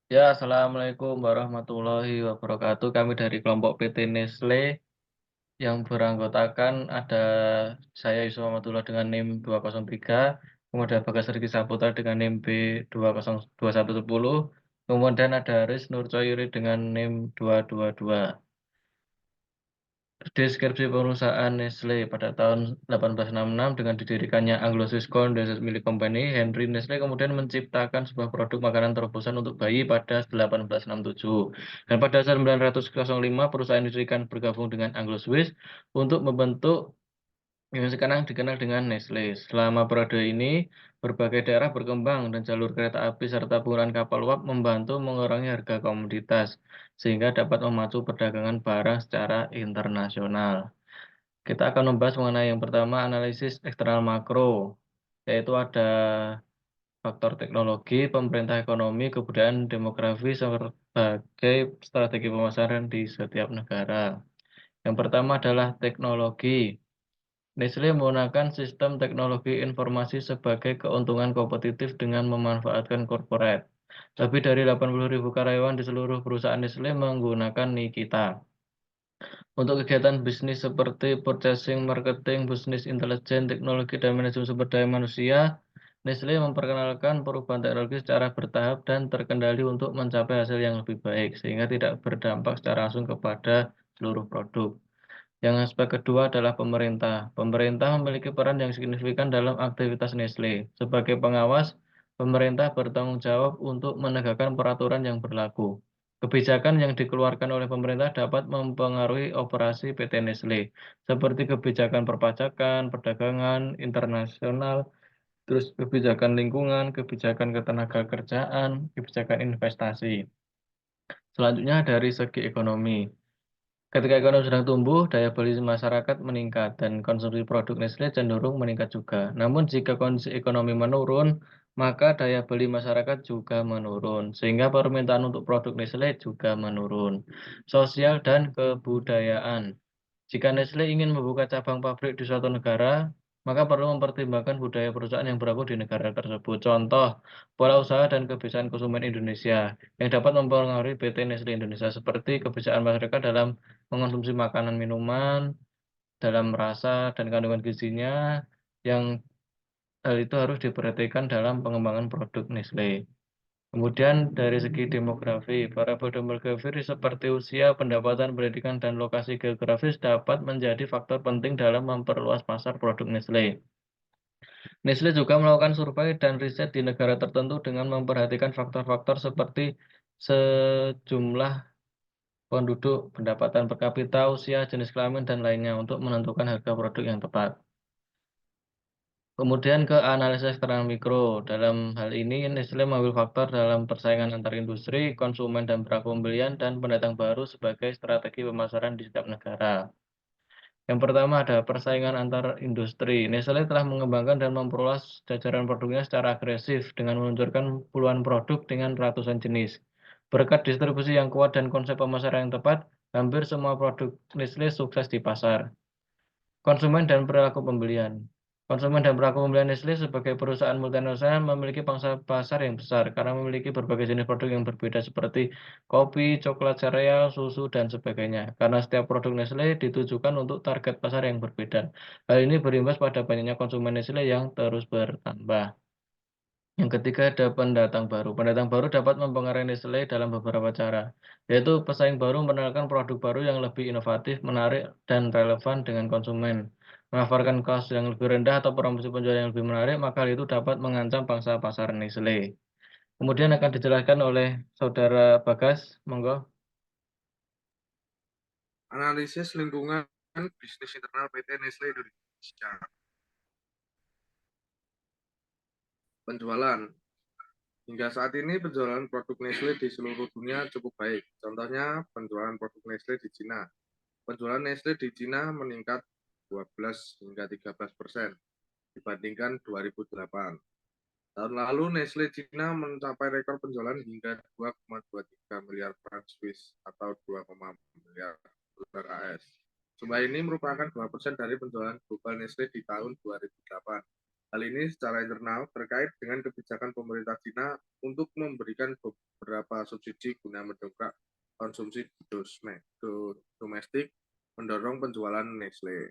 Ya, Assalamualaikum warahmatullahi wabarakatuh. Kami dari kelompok PT Nestle yang beranggotakan ada saya Yusuf Ahmadullah dengan NIM 203, kemudian Bagas Riki Saputra dengan NIM B202110, kemudian ada Haris Nur Coyuri dengan NIM 222. Deskripsi perusahaan Nestle pada tahun 1866 dengan didirikannya Anglo-Swiss Corn Dairy Milling Company, Henry Nestle kemudian menciptakan sebuah produk makanan terobosan untuk bayi pada 1867. Dan pada 1905 perusahaan didirikan bergabung dengan Anglo-Swiss untuk membentuk yang sekarang dikenal dengan Nestle. Selama periode ini, berbagai daerah berkembang dan jalur kereta api serta penggunaan kapal uap membantu mengurangi harga komoditas, sehingga dapat memacu perdagangan barang secara internasional. Kita akan membahas mengenai yang pertama, analisis eksternal makro, yaitu ada faktor teknologi, pemerintah ekonomi, kebudayaan, demografi, sebagai strategi pemasaran di setiap negara. Yang pertama adalah teknologi. Nestle menggunakan sistem teknologi informasi sebagai keuntungan kompetitif dengan memanfaatkan corporate. Lebih dari 80.000 karyawan di seluruh perusahaan Nestle menggunakan Nikita. Untuk kegiatan bisnis seperti purchasing, marketing, bisnis intelijen, teknologi, dan manajemen sumber daya manusia, Nestle memperkenalkan perubahan teknologi secara bertahap dan terkendali untuk mencapai hasil yang lebih baik, sehingga tidak berdampak secara langsung kepada seluruh produk. Yang aspek kedua adalah pemerintah. Pemerintah memiliki peran yang signifikan dalam aktivitas Nestle. Sebagai pengawas, pemerintah bertanggung jawab untuk menegakkan peraturan yang berlaku. Kebijakan yang dikeluarkan oleh pemerintah dapat mempengaruhi operasi PT Nestle, seperti kebijakan perpajakan, perdagangan, internasional, terus kebijakan lingkungan, kebijakan ketenagakerjaan, kebijakan investasi. Selanjutnya dari segi ekonomi. Ketika ekonomi sedang tumbuh, daya beli masyarakat meningkat dan konsumsi produk Nestle cenderung meningkat juga. Namun jika kondisi ekonomi menurun, maka daya beli masyarakat juga menurun, sehingga permintaan untuk produk Nestle juga menurun. Sosial dan kebudayaan. Jika Nestle ingin membuka cabang pabrik di suatu negara, maka perlu mempertimbangkan budaya perusahaan yang berlaku di negara tersebut. Contoh, pola usaha dan kebiasaan konsumen Indonesia yang dapat mempengaruhi PT Nestle Indonesia seperti kebiasaan masyarakat dalam mengonsumsi makanan minuman, dalam rasa dan kandungan gizinya, yang hal itu harus diperhatikan dalam pengembangan produk Nestle. Kemudian dari segi demografi, variabel demografi seperti usia, pendapatan, pendidikan, dan lokasi geografis dapat menjadi faktor penting dalam memperluas pasar produk Nestle. Nestle juga melakukan survei dan riset di negara tertentu dengan memperhatikan faktor-faktor seperti sejumlah penduduk, pendapatan per kapita, usia, jenis kelamin, dan lainnya untuk menentukan harga produk yang tepat. Kemudian ke analisis eksternal mikro. Dalam hal ini, Nestle mengambil faktor dalam persaingan antar industri, konsumen dan pelaku pembelian, dan pendatang baru sebagai strategi pemasaran di setiap negara. Yang pertama ada persaingan antar industri. Nestle telah mengembangkan dan memperluas jajaran produknya secara agresif dengan meluncurkan puluhan produk dengan ratusan jenis. Berkat distribusi yang kuat dan konsep pemasaran yang tepat, hampir semua produk Nestle sukses di pasar. Konsumen dan perilaku pembelian. Konsumen dan perilaku pembelian Nestle sebagai perusahaan multinasional memiliki pangsa pasar yang besar karena memiliki berbagai jenis produk yang berbeda seperti kopi, coklat sereal, susu, dan sebagainya. Karena setiap produk Nestle ditujukan untuk target pasar yang berbeda. Hal ini berimbas pada banyaknya konsumen Nestle yang terus bertambah. Yang ketiga ada pendatang baru. Pendatang baru dapat mempengaruhi Nestle dalam beberapa cara, yaitu pesaing baru menawarkan produk baru yang lebih inovatif, menarik, dan relevan dengan konsumen. Menawarkan cost yang lebih rendah atau promosi penjualan yang lebih menarik, maka hal itu dapat mengancam pangsa pasar Nestle. Kemudian akan dijelaskan oleh Saudara Bagas, monggo. Analisis lingkungan bisnis internal PT Nestle Indonesia. Penjualan. Hingga saat ini penjualan produk Nestle di seluruh dunia cukup baik. Contohnya penjualan produk Nestle di Cina. Penjualan Nestle di Cina meningkat 12 hingga 13% dibandingkan 2008. Tahun lalu Nestle Cina mencapai rekor penjualan hingga 2,23 miliar franc Swiss atau 2, miliar dolar AS. Jumlah ini merupakan 2% dari penjualan global Nestle di tahun 2008. Hal ini secara internal terkait dengan kebijakan pemerintah Cina untuk memberikan beberapa subsidi guna mendongkrak konsumsi domestik, mendorong penjualan Nestle.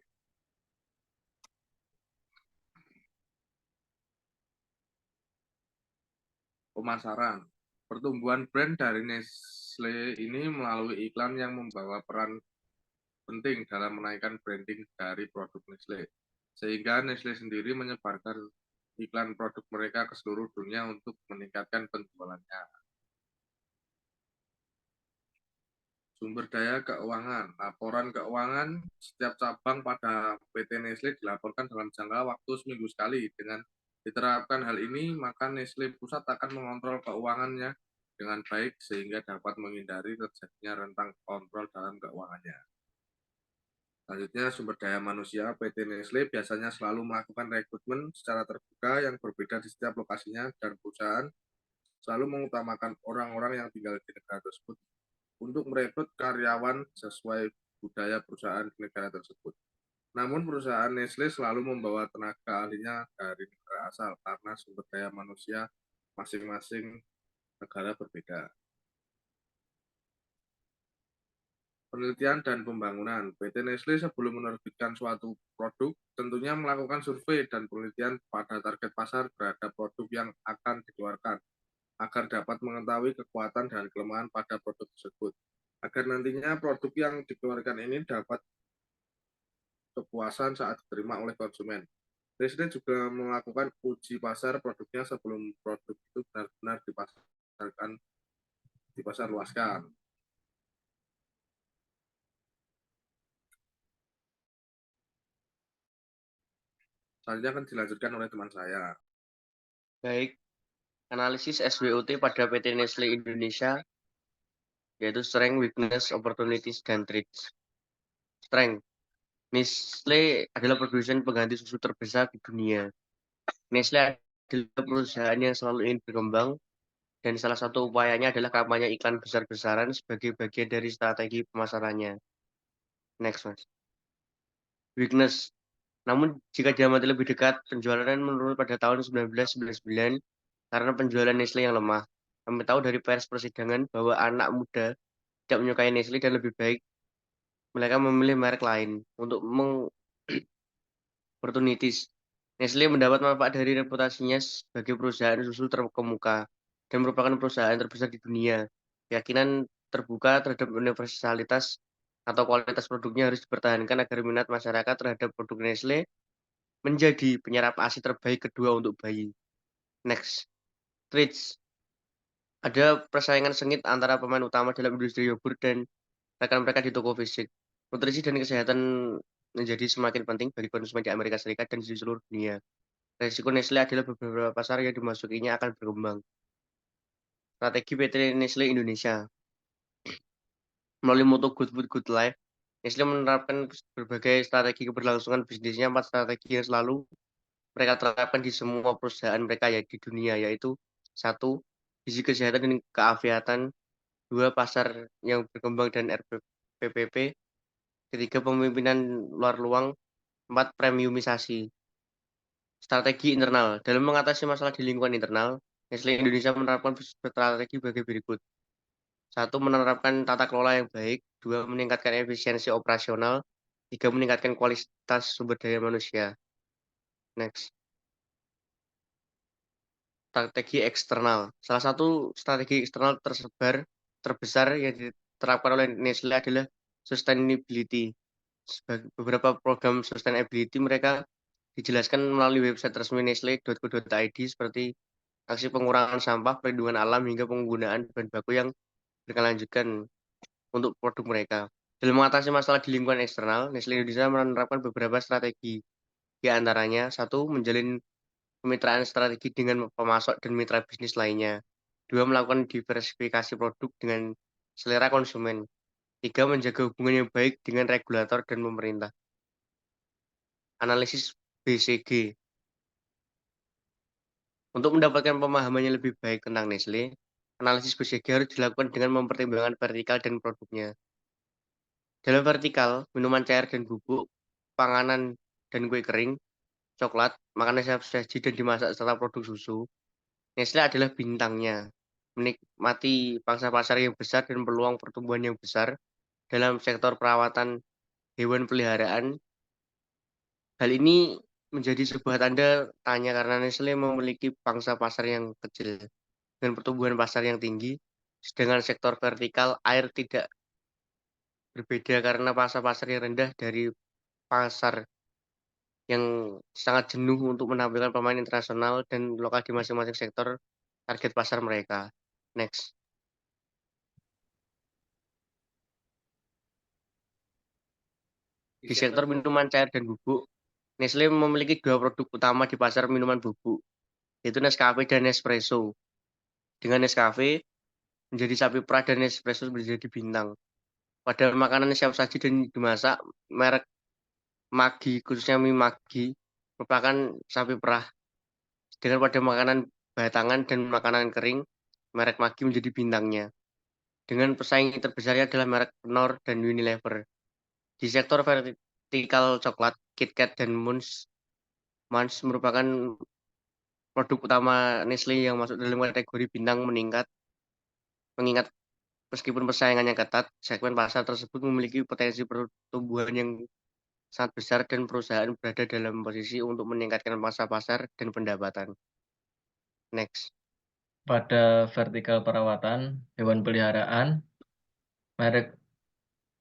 Pemasaran. Pertumbuhan brand dari Nestle ini melalui iklan yang membawa peran penting dalam menaikkan branding dari produk Nestle. Sehingga Nestle sendiri menyebarkan iklan produk mereka ke seluruh dunia untuk meningkatkan penjualannya. Sumber daya keuangan. Laporan keuangan setiap cabang pada PT Nestle dilaporkan dalam jangka waktu seminggu sekali. Dengan diterapkan hal ini, maka Nestle Pusat akan mengontrol keuangannya dengan baik sehingga dapat menghindari terjadinya rentang kontrol dalam keuangannya. Selanjutnya, sumber daya manusia. PT Nestle biasanya selalu melakukan rekrutmen secara terbuka yang berbeda di setiap lokasinya, dan perusahaan selalu mengutamakan orang-orang yang tinggal di negara tersebut untuk merekrut karyawan sesuai budaya perusahaan di negara tersebut. Namun perusahaan Nestle selalu membawa tenaga ahlinya dari negara asal karena sumber daya manusia masing-masing negara berbeda. Penelitian dan pembangunan. PT Nestle sebelum menerbitkan suatu produk tentunya melakukan survei dan penelitian pada target pasar terhadap produk yang akan dikeluarkan agar dapat mengetahui kekuatan dan kelemahan pada produk tersebut. Agar nantinya produk yang dikeluarkan ini dapat kepuasan saat diterima oleh konsumen. Nestle juga melakukan uji pasar produknya sebelum produk itu benar-benar dipasar luaskan. Selanjutnya akan dilanjutkan oleh teman saya. Baik, analisis SWOT pada PT Nestle Indonesia yaitu Strength, Weakness, Opportunities, dan Threats. Strength. Nestle adalah produsen pengganti susu terbesar di dunia. Nestle adalah perusahaan yang selalu ingin berkembang, dan salah satu upayanya adalah kampanye iklan besar-besaran sebagai bagian dari strategi pemasarannya. Next, Mas. Weakness. Namun, jika diamati lebih dekat, penjualan menurun pada tahun 1999 karena penjualan Nestle yang lemah. Kami tahu dari pers persidangan bahwa anak muda tidak menyukai Nestle dan lebih baik mereka memilih merek lain untuk opportunities. Nestle mendapat manfaat dari reputasinya sebagai perusahaan susu terkemuka dan merupakan perusahaan terbesar di dunia. Keyakinan terbuka terhadap universalitas atau kualitas produknya harus dipertahankan agar minat masyarakat terhadap produk Nestle menjadi penyerap ASI terbaik kedua untuk bayi. Next, treats. Ada persaingan sengit antara pemain utama dalam industri yogurt dan rekan mereka di toko fisik. Nutrisi dan kesehatan menjadi semakin penting bagi konsumen di Amerika Serikat dan di seluruh dunia. Resiko Nestle adalah beberapa pasar yang dimasukinya akan berkembang. Strategi PT Nestle Indonesia. Melalui moto Good Food, Good Life, Nestle menerapkan berbagai strategi keberlangsungan bisnisnya. 4 strategi yang selalu mereka terapkan di semua perusahaan mereka ya di dunia, yaitu 1. Gizi kesehatan dan keafiatan, 2. Pasar yang berkembang dan RPPP, 3. Pemimpinan luar luang, 4. Premiumisasi. Strategi internal. Dalam mengatasi masalah di lingkungan internal, Nestle Indonesia menerapkan strategi bagi berikut. 1. Menerapkan tata kelola yang baik. 2. Meningkatkan efisiensi operasional. 3. Meningkatkan kualitas sumber daya manusia. Next. Strategi eksternal. Salah satu strategi eksternal terbesar yang diterapkan oleh Nestle adalah sustainability. Beberapa program sustainability mereka dijelaskan melalui website resmi nestle.co.id seperti aksi pengurangan sampah, perlindungan alam, hingga penggunaan bahan baku yang berkelanjutan untuk produk mereka. Dalam mengatasi masalah di lingkungan eksternal, Nestle Indonesia menerapkan beberapa strategi. Di antaranya, 1. Menjalin kemitraan strategi dengan pemasok dan mitra bisnis lainnya. 2. Melakukan diversifikasi produk dengan selera konsumen. 3. Menjaga hubungan yang baik dengan regulator dan pemerintah. Analisis BCG. Untuk mendapatkan pemahaman yang lebih baik tentang Nestle, analisis BCG harus dilakukan dengan mempertimbangkan vertikal dan produknya. Dalam vertikal, minuman cair dan bubuk, panganan, dan kue kering, coklat, makanan siap saji dan dimasak serta produk susu, Nestle adalah bintangnya. Menikmati pangsa pasar yang besar dan peluang pertumbuhan yang besar dalam sektor perawatan hewan peliharaan. Hal ini menjadi sebuah tanda tanya karena Nestle memiliki pangsa pasar yang kecil dengan pertumbuhan pasar yang tinggi, sedangkan sektor vertikal air tidak berbeda karena pangsa pasar yang rendah dari pasar yang sangat jenuh untuk menampilkan pemain internasional dan lokal di masing-masing sektor target pasar mereka. Next. Di sektor minuman cair dan bubuk, Nestle memiliki dua produk utama di pasar minuman bubuk, yaitu Nescafe dan Nespresso. Dengan Nescafe menjadi sapi perah dan Nespresso menjadi bintang. Pada makanan siap saji dan dimasak, merek Maggi, khususnya mie Maggi, merupakan sapi perah. Sedangkan pada makanan batangan dan makanan kering, merek Maggi menjadi bintangnya. Dengan pesaing terbesarnya adalah merek Knorr dan Unilever. Di sektor vertikal coklat, KitKat dan Munch merupakan produk utama Nestle yang masuk dalam kategori bintang meningkat, mengingat meskipun persaingannya ketat, segmen pasar tersebut memiliki potensi pertumbuhan yang sangat besar dan perusahaan berada dalam posisi untuk meningkatkan masa pasar dan pendapatan. Next. Pada vertikal perawatan hewan peliharaan, merek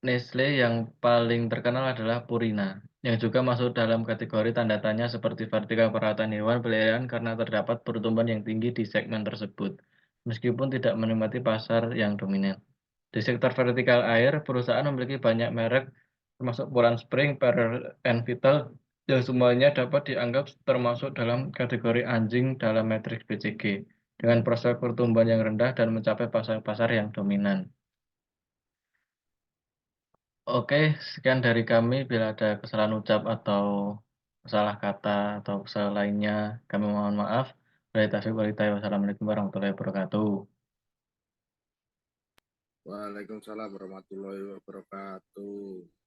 Nestle yang paling terkenal adalah Purina, yang juga masuk dalam kategori tanda tanya seperti vertikal perawatan hewan peliharaan karena terdapat pertumbuhan yang tinggi di segmen tersebut, meskipun tidak menikmati pasar yang dominan. Di sektor vertikal air, perusahaan memiliki banyak merek, termasuk Poland Spring, Perrier, and Vital, yang semuanya dapat dianggap termasuk dalam kategori anjing dalam matriks BCG, dengan prospek pertumbuhan yang rendah dan mencapai pasar-pasar yang dominan. Oke, sekian dari kami. Bila ada kesalahan ucap atau salah kata atau kesalahan lainnya, kami mohon maaf. Wassalamualaikum warahmatullahi wabarakatuh. Waalaikumsalam warahmatullahi wabarakatuh.